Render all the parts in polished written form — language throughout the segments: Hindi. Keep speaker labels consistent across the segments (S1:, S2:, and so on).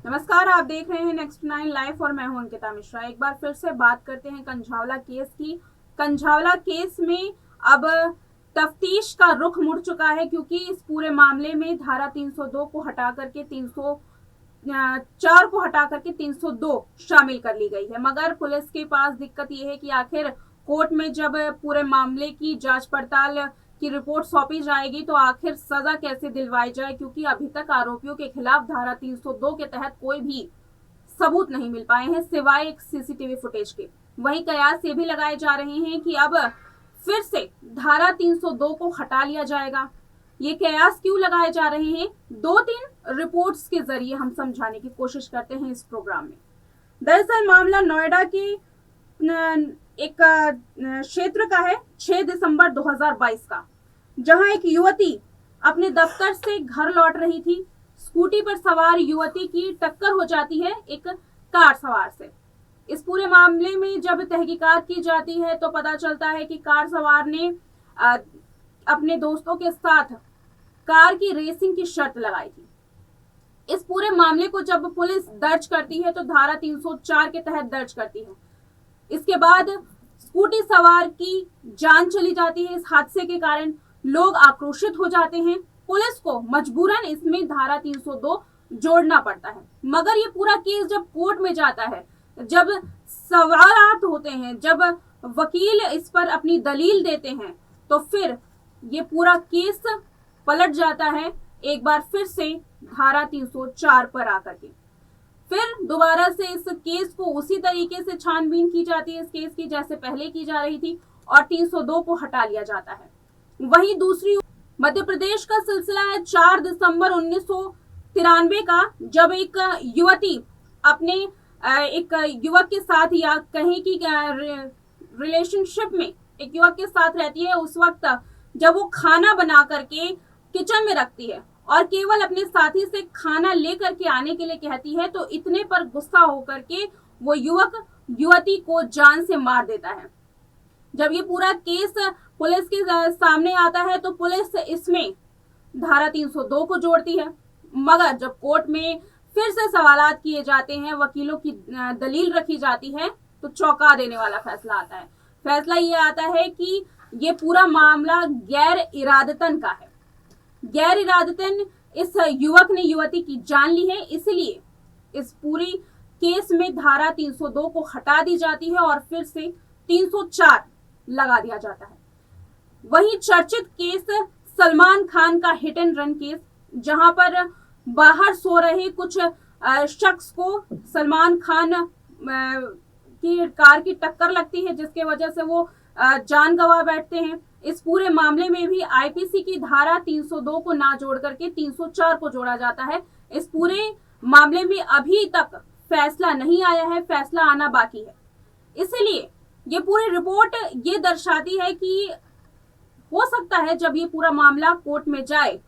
S1: नमस्कार, आप देख रहे हैं नेक्स्ट 9 लाइव और मैं हूं अंकिता मिश्रा। एक बार फिर से बात करते हैं कंझावला केस की। कंझावला केस में अब तफ्तीश का रुख मुड़ चुका है, क्योंकि इस पूरे मामले में धारा 302 को हटा करके 304 को हटा करके 302 शामिल कर ली गई है। मगर पुलिस के पास दिक्कत यह है कि आखिर कोर्ट में जब पूरे मामले की जांच पड़ताल की रिपोर्ट सौंपी जाएगी तो आखिर सजा कैसे दिलवाई जाए, क्योंकि अभी तक आरोपियों के खिलाफ धारा 302 के तहत कोई भी सबूत नहीं मिल पाए हैं सिवाय एक सीसीटीवी फुटेज के। वहीं कयास ये भी लगाए जा रहे हैं कि अब फिर से धारा 302 को हटा लिया जाएगा। ये कयास क्यों लगाए जा रहे हैं, 2-3 रिपोर्ट्स के जरिए हम समझाने की कोशिश करते हैं इस प्रोग्राम में। दरअसल मामला नोएडा के एक क्षेत्र का है, 6 दिसंबर 2022 का, जहां एक युवती अपने दफ्तर से घर लौट रही थी। स्कूटी पर सवार युवती की टक्कर हो जाती है एक कार सवार से। इस पूरे मामले में जब तहकीकात की जाती है तो पता चलता है कि कार सवार ने अपने दोस्तों के साथ कार की रेसिंग की शर्त लगाई थी। इस पूरे मामले को जब पुलिस दर्ज करती है तो धारा 304 के तहत दर्ज करती है। इसके बाद स्कूटी सवार की जान चली जाती है। इस हादसे के कारण लोग आक्रोशित हो जाते हैं। पुलिस को मजबूरन इसमें धारा 302 जोड़ना पड़ता है। मगर ये पूरा केस जब कोर्ट में जाता है, जब सवालात होते हैं, जब वकील इस पर अपनी दलील देते हैं, तो फिर ये पूरा केस पलट जाता है एक बार फिर से धारा 304 पर आकर के। फिर दोबारा से इस केस को उसी तरीके से छानबीन की जाती है इस केस की जैसे पहले की जा रही थी, और 302 को हटा लिया जाता है। वहीं दूसरी मध्य प्रदेश का सिलसिला है 4 दिसंबर 1993 का, जब एक युवती अपने एक युवक के साथ या कहीं की रिलेशनशिप में एक युवक के साथ रहती है। उस वक्त जब वो खाना बना करके किचन में रखती है और केवल अपने साथी से खाना लेकर के आने के लिए कहती है, तो इतने पर गुस्सा होकर के वो युवक युवती को जान से मार देता है। जब ये पूरा केस पुलिस के सामने आता है तो पुलिस इसमें धारा 302 को जोड़ती है। मगर जब कोर्ट में फिर से सवालात किए जाते हैं, वकीलों की दलील रखी जाती है, तो चौंका देने वाला फैसला आता है। फैसला ये आता है कि ये पूरा मामला गैर इरादतन का है। गैर इरादतन इस युवक ने युवती की जान ली है, इसलिए इस पूरी केस में धारा 302 को हटा दी जाती है और फिर से 304 लगा दिया जाता है। वही चर्चित केस सलमान खान का हिट एंड रन केस, जहां पर बाहर सो रहे कुछ शख्स को सलमान खान की कार की टक्कर लगती है, जिसके वजह से वो जान गंवा बैठते हैं। इस पूरे मामले में भी आईपीसी की धारा 302 को ना जोड़ करके 304 को जोड़ा जाता है। इस पूरे मामले में अभी तक फैसला नहीं आया है, फैसला आना बाकी है। इसलिए ये पूरी रिपोर्ट ये दर्शाती है कि हो सकता है जब ये पूरा मामला कोर्ट में जाए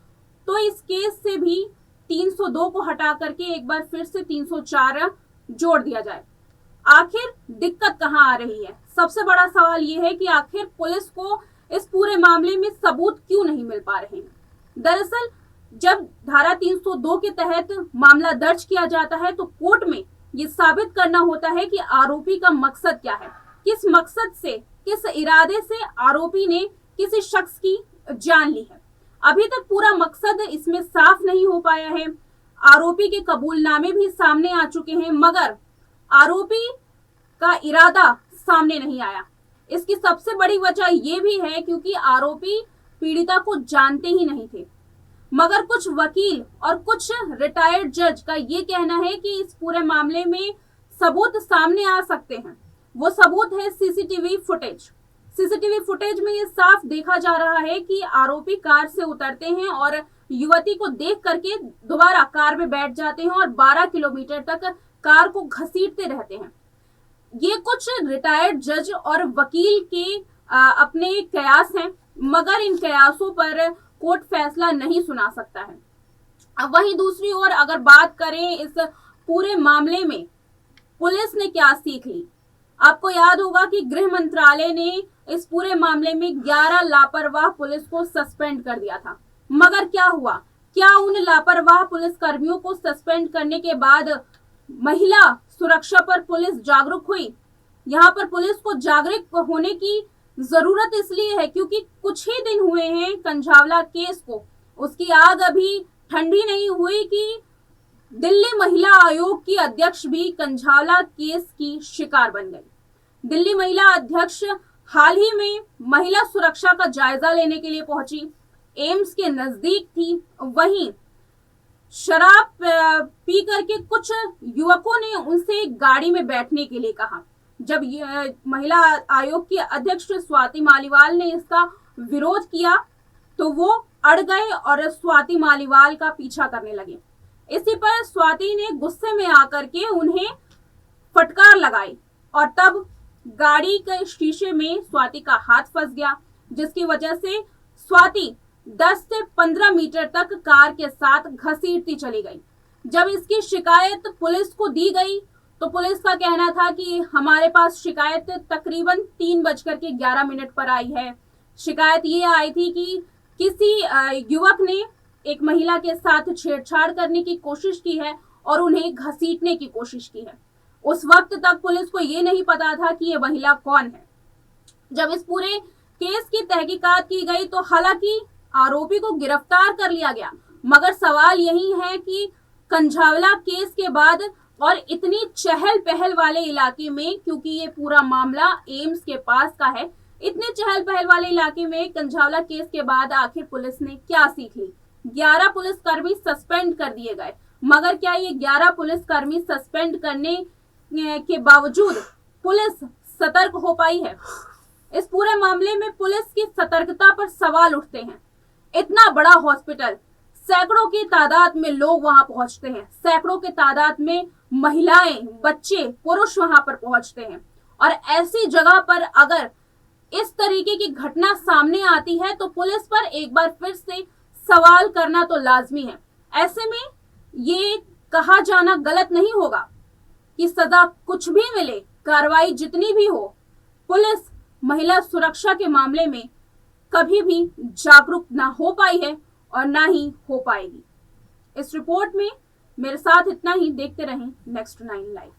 S1: तो इस केस से भी 302 को हटा करके एक बार फिर से 304 जोड़ दिया जाए। आखिर दिक्कत कहां आ रही है? सबसे बड़ा सवाल यह है कि आखिर पुलिस को इस पूरे मामले में सबूत क्यों नहीं मिल पा रहे हैं। दरअसल जब धारा 302 के तहत मामला दर्ज किया जाता है तो कोर्ट में ये साबित करना होता है कि आरोपी का मकसद क्या है, किस मकसद से, किस इरादे से आरोपी ने किसी शख्स की जान ली है। अभी तक पूरा मकसद इसमें साफ नहीं हो पाया है। आरोपी के कबूलनामे भी सामने आ चुके हैं, मगर आरोपी का इरादा सामने नहीं आया। इसकी सबसे बड़ी वजह यह भी है क्योंकि आरोपी पीड़िता को जानते ही नहीं थे। मगर कुछ वकील और कुछ रिटायर्ड जज का ये कहना है कि इस पूरे मामले में सबूत सामने आ सकते हैं। वो सबूत है सीसीटीवी फुटेज। सीसीटीवी फुटेज में ये साफ देखा जा रहा है कि आरोपी कार से उतरते हैं और युवती को देख करके दोबारा कार में बैठ जाते हैं और 12 किलोमीटर तक कार को घसीटते रहते हैं। ये कुछ रिटायर्ड जज और वकील के अपने कयास हैं, मगर इन कयासों पर कोर्ट फैसला नहीं सुना सकता है। अब वहीं दूसरी ओर अगर बात करें इस पूरे मामले में पुलिस ने क्या सीख ली। आपको याद होगा कि गृह मंत्रालय ने इस पूरे मामले में 11 लापरवाह पुलिस को सस्पेंड कर दिया था। मगर क्या हुआ? क्या उन लापरवाह पुलिस कर्मियों को सस्पेंड करने के बाद महिला सुरक्षा पर पुलिस जागरूक हुई। यहाँ पर पुलिस को जागरूक होने की जरूरत इसलिए है क्योंकि कुछ ही दिन हुए हैं कंझावला केस को, उसकी आग अभी ठंडी नहीं हुई कि दिल्ली महिला आयोग की अध्यक्ष भी कंझावला केस की शिकार बन गई। दिल्ली महिला अध्यक्ष हाल ही में महिला सुरक्षा का जायजा लेने के लिए पहुंची, एम्स के नजदीक थी। वहीं शराब पी करके कुछ युवकों ने उनसे गाड़ी में बैठने के लिए कहा। जब महिला आयोग की अध्यक्ष स्वाति मालीवाल ने इसका विरोध किया तो वो अड़ गए और स्वाति मालीवाल का पीछा करने लगे। इसी पर स्वाति ने गुस्से में आकर के उन्हें फटकार लगाई और तब गाड़ी के शीशे में स्वाति का हाथ फंस गया, जिसकी वजह से स्वाति 10 से 15 मीटर तक कार के साथ घसीटती चली गई। जब इसकी शिकायत पुलिस को दी गई तो पुलिस का कहना था कि हमारे पास शिकायत तकरीबन 3:11 पर आई है। शिकायत ये आई थी कि किसी युवक ने एक महिला के साथ छेड़छाड़ करने की कोशिश की है और उन्हें घसीटने की कोशिश की है। उस वक्त तक पुलिस को ये नहीं पता था कि ये महिला कौन है। जब इस पूरे केस की तहकीकात की गई तो हालांकि आरोपी को गिरफ्तार कर लिया गया, मगर सवाल यही है कि कंझावला केस के बाद और इतनी चहल पहल वाले इलाके में, क्योंकि ये पूरा मामला एम्स के पास का है, इतने चहल पहल वाले इलाके में कंझावला केस के बाद आखिर पुलिस ने क्या सीख ली? 11 पुलिसकर्मी सस्पेंड कर दिए गए, मगर क्या ये 11 पुलिसकर्मी सस्पेंड करने के बावजूद पुलिस सतर्क हो पाई है? इस पूरे मामले में पुलिस की सतर्कता पर सवाल उठते हैं। इतना बड़ा हॉस्पिटल, सैकड़ों की तादाद में लोग वहां पहुंचते हैं, सैकड़ों के तादाद में महिलाएं, बच्चे, पुरुष वहां पर पहुंचते हैं और ऐसी जगह पर अगर इस तरीके की घटना सामने आती है तो पुलिस पर एक बार फिर से सवाल करना तो लाजमी है। ऐसे में ये कहा जाना गलत नहीं होगा कि सजा कुछ भी मिले, कार्रवाई जितनी भी हो, पुलिस महिला सुरक्षा के मामले में कभी भी जागरूक ना हो पाई है और ना ही हो पाएगी। इस रिपोर्ट में मेरे साथ इतना ही। देखते रहें नेक्स्ट 9 लाइव।